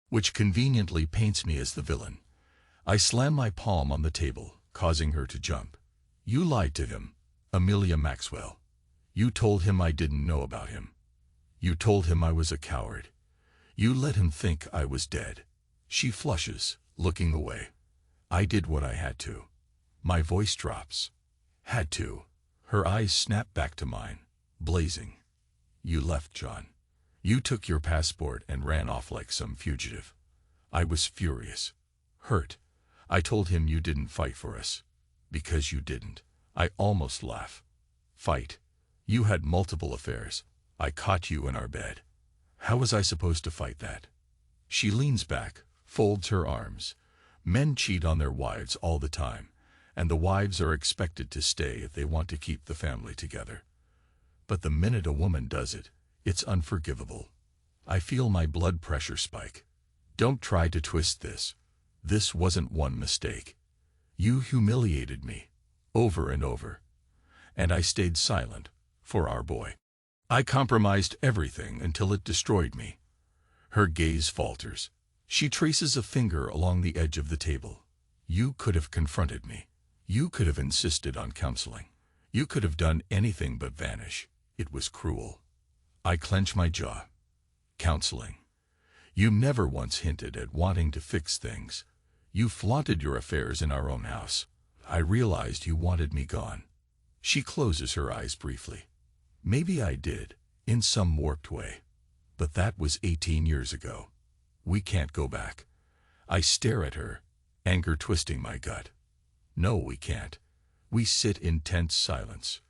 Which conveniently paints me as the villain. I slam my palm on the table, causing her to jump. "You lied to him, Amelia Maxwell. You told him I didn't know about him. You told him I was a coward. You let him think I was dead." She flushes, looking away. "I did what I had to." My voice drops. "Had to." Her eyes snap back to mine, blazing. "You left, John. You took your passport and ran off like some fugitive." I was furious. Hurt. I told him you didn't fight for us. Because you didn't. I almost laugh. "Fight? You had multiple affairs. I caught you in our bed. How was I supposed to fight that?" She leans back, folds her arms. Men cheat on their wives all the time, and the wives are expected to stay if they want to keep the family together. But the minute a woman does it, it's unforgivable. I feel my blood pressure spike. "Don't try to twist this. This wasn't one mistake. You humiliated me, over and over. And I stayed silent, for our boy. I compromised everything until it destroyed me." Her gaze falters. She traces a finger along the edge of the table. "You could have confronted me. You could have insisted on counseling. You could have done anything but vanish. It was cruel." I clench my jaw. "Counseling? You never once hinted at wanting to fix things. You flaunted your affairs in our own house. I realized you wanted me gone." She closes her eyes briefly. "Maybe I did, in some warped way. But that was 18 years ago. We can't go back." I stare at her, anger twisting my gut. "No, we can't." We sit in tense silence.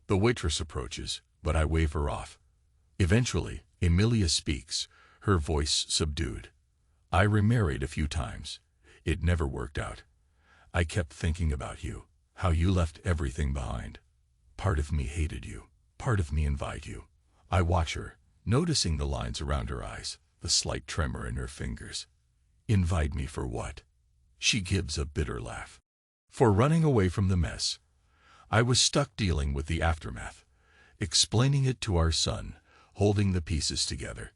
The waitress approaches, but I wave her off. Eventually, Amelia speaks, her voice subdued. I remarried a few times. It never worked out. I kept thinking about you, how you left everything behind. Part of me hated you, part of me envied you. I watch her, noticing the lines around her eyes, the slight tremor in her fingers. Invite me for what? She gives a bitter laugh. For running away from the mess. I was stuck dealing with the aftermath, explaining it to our son, holding the pieces together.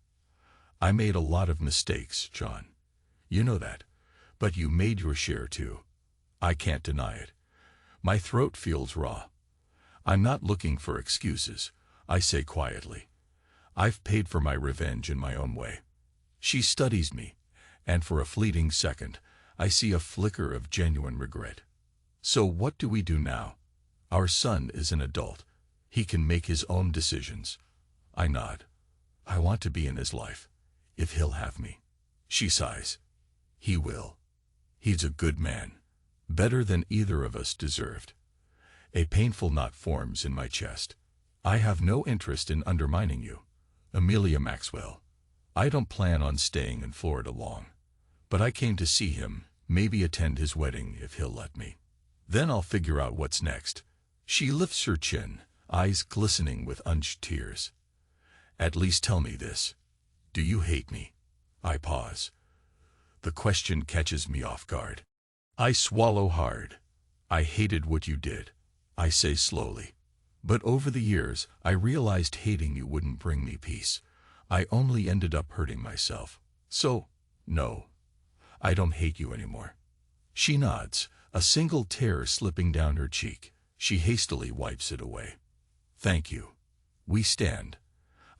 I made a lot of mistakes, John. You know that. But you made your share too. I can't deny it. My throat feels raw. I'm not looking for excuses, I say quietly. I've paid for my revenge in my own way. She studies me, and for a fleeting second, I see a flicker of genuine regret. So what do we do now? Our son is an adult. He can make his own decisions. I nod. I want to be in his life, if he'll have me. She sighs. He will. He's a good man, better than either of us deserved. A painful knot forms in my chest. I have no interest in undermining you, Amelia Maxwell. I don't plan on staying in Florida long. But I came to see him, maybe attend his wedding if he'll let me. Then I'll figure out what's next. She lifts her chin, eyes glistening with unshed tears. At least tell me this. Do you hate me? I pause. The question catches me off guard. I swallow hard. I hated what you did, I say slowly. But over the years, I realized hating you wouldn't bring me peace. I only ended up hurting myself. So, no, I don't hate you anymore. She nods, a single tear slipping down her cheek. She hastily wipes it away. Thank you. We stand.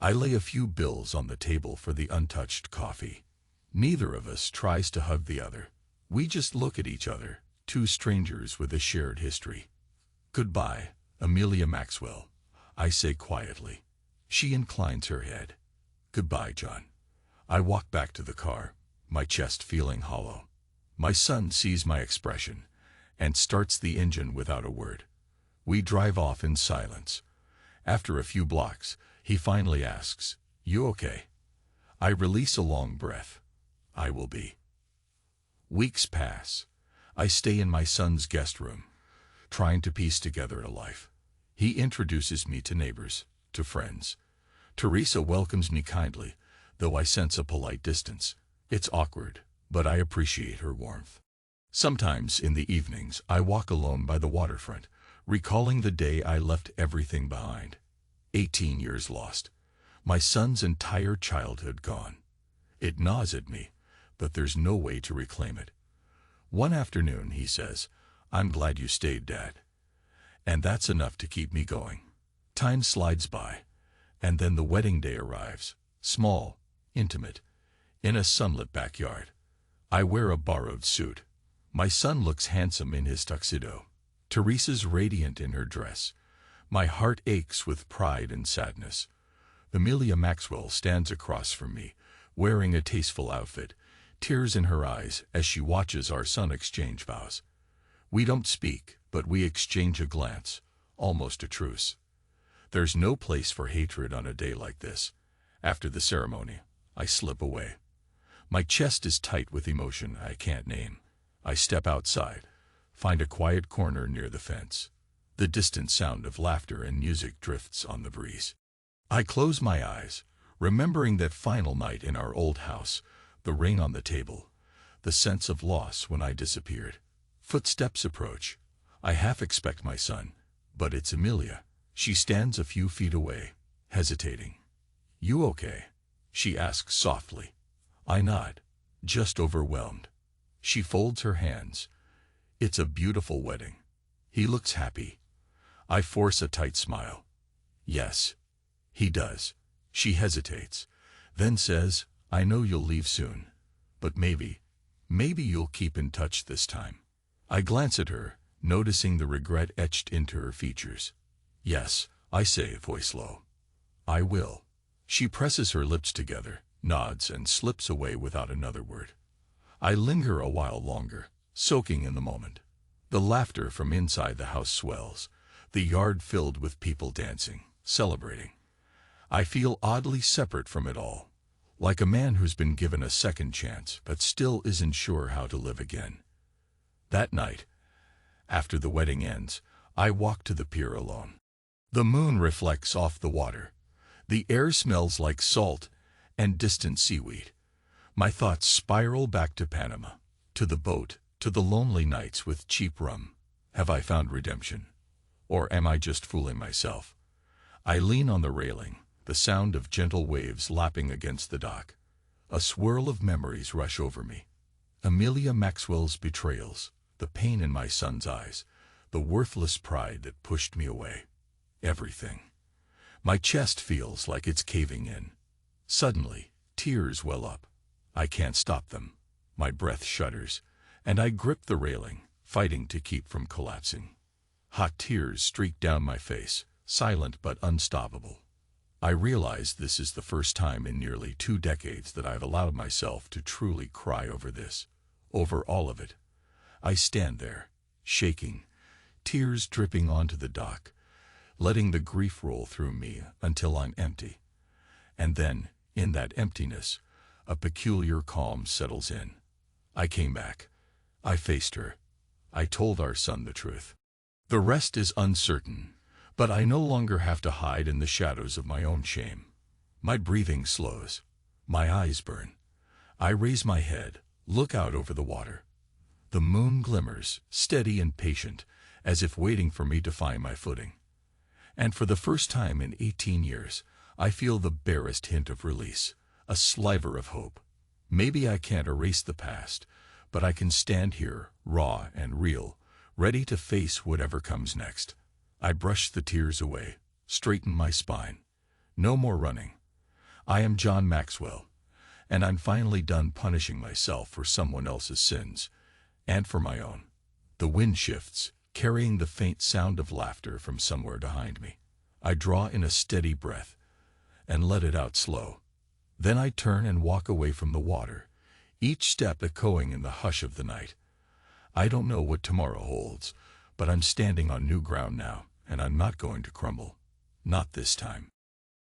I lay a few bills on the table for the untouched coffee. Neither of us tries to hug the other. We just look at each other, two strangers with a shared history. Goodbye, Amelia Maxwell, I say quietly. She inclines her head. Goodbye, John. I walk back to the car, my chest feeling hollow. My son sees my expression and starts the engine without a word. We drive off in silence. After a few blocks, he finally asks, "You okay?" I release a long breath. I will be. Weeks pass. I stay in my son's guest room, trying to piece together a life. He introduces me to neighbors, to friends. Teresa welcomes me kindly, though I sense a polite distance. It's awkward, but I appreciate her warmth. Sometimes in the evenings, I walk alone by the waterfront, recalling the day I left everything behind. 18 years lost. My son's entire childhood gone. It gnaws at me, but there's no way to reclaim it. One afternoon, he says, "I'm glad you stayed, Dad." And that's enough to keep me going. Time slides by, and then the wedding day arrives, small, intimate, in a sunlit backyard. I wear a borrowed suit. My son looks handsome in his tuxedo. Teresa's radiant in her dress. My heart aches with pride and sadness. Amelia Maxwell stands across from me, wearing a tasteful outfit, tears in her eyes as she watches our son exchange vows. We don't speak, but we exchange a glance, almost a truce. There's no place for hatred on a day like this. After the ceremony, I slip away. My chest is tight with emotion I can't name. I step outside, find a quiet corner near the fence. The distant sound of laughter and music drifts on the breeze. I close my eyes, remembering that final night in our old house, the rain on the table, the sense of loss when I disappeared. Footsteps approach. I half expect my son, but it's Amelia. She stands a few feet away, hesitating. "You okay?" she asks softly. I nod, just overwhelmed. She folds her hands. It's a beautiful wedding. He looks happy. I force a tight smile. Yes, he does. She hesitates, then says, "I know you'll leave soon, but maybe you'll keep in touch this time." I glance at her, noticing the regret etched into her features. "Yes," I say, voice low. "I will." She presses her lips together, nods, and slips away without another word. I linger a while longer, soaking in the moment. The laughter from inside the house swells, the yard filled with people dancing, celebrating. I feel oddly separate from it all, like a man who's been given a second chance but still isn't sure how to live again. That night, after the wedding ends, I walk to the pier alone. The moon reflects off the water. The air smells like salt and distant seaweed. My thoughts spiral back to Panama, to the boat, to the lonely nights with cheap rum. Have I found redemption? Or am I just fooling myself? I lean on the railing, the sound of gentle waves lapping against the dock. A swirl of memories rush over me. Amelia Maxwell's betrayals, the pain in my son's eyes, the worthless pride that pushed me away. Everything. My chest feels like it's caving in. Suddenly, tears well up. I can't stop them. My breath shudders, and I grip the railing, fighting to keep from collapsing. Hot tears streak down my face, silent but unstoppable. I realize this is the first time in nearly 2 decades that I've allowed myself to truly cry over this, over all of it. I stand there, shaking, tears dripping onto the dock, letting the grief roll through me until I'm empty. And then, in that emptiness, a peculiar calm settles in. I came back. I faced her. I told our son the truth. The rest is uncertain, but I no longer have to hide in the shadows of my own shame. My breathing slows. My eyes burn. I raise my head, look out over the water. The moon glimmers, steady and patient, as if waiting for me to find my footing. And for the first time in 18 years, I feel the barest hint of release, a sliver of hope. Maybe I can't erase the past, but I can stand here, raw and real, ready to face whatever comes next. I brush the tears away, straighten my spine. No more running. I am John Maxwell, and I'm finally done punishing myself for someone else's sins, and for my own. The wind shifts, carrying the faint sound of laughter from somewhere behind me. I draw in a steady breath and let it out slow. Then I turn and walk away from the water, each step echoing in the hush of the night. I don't know what tomorrow holds, but I'm standing on new ground now, and I'm not going to crumble. Not this time.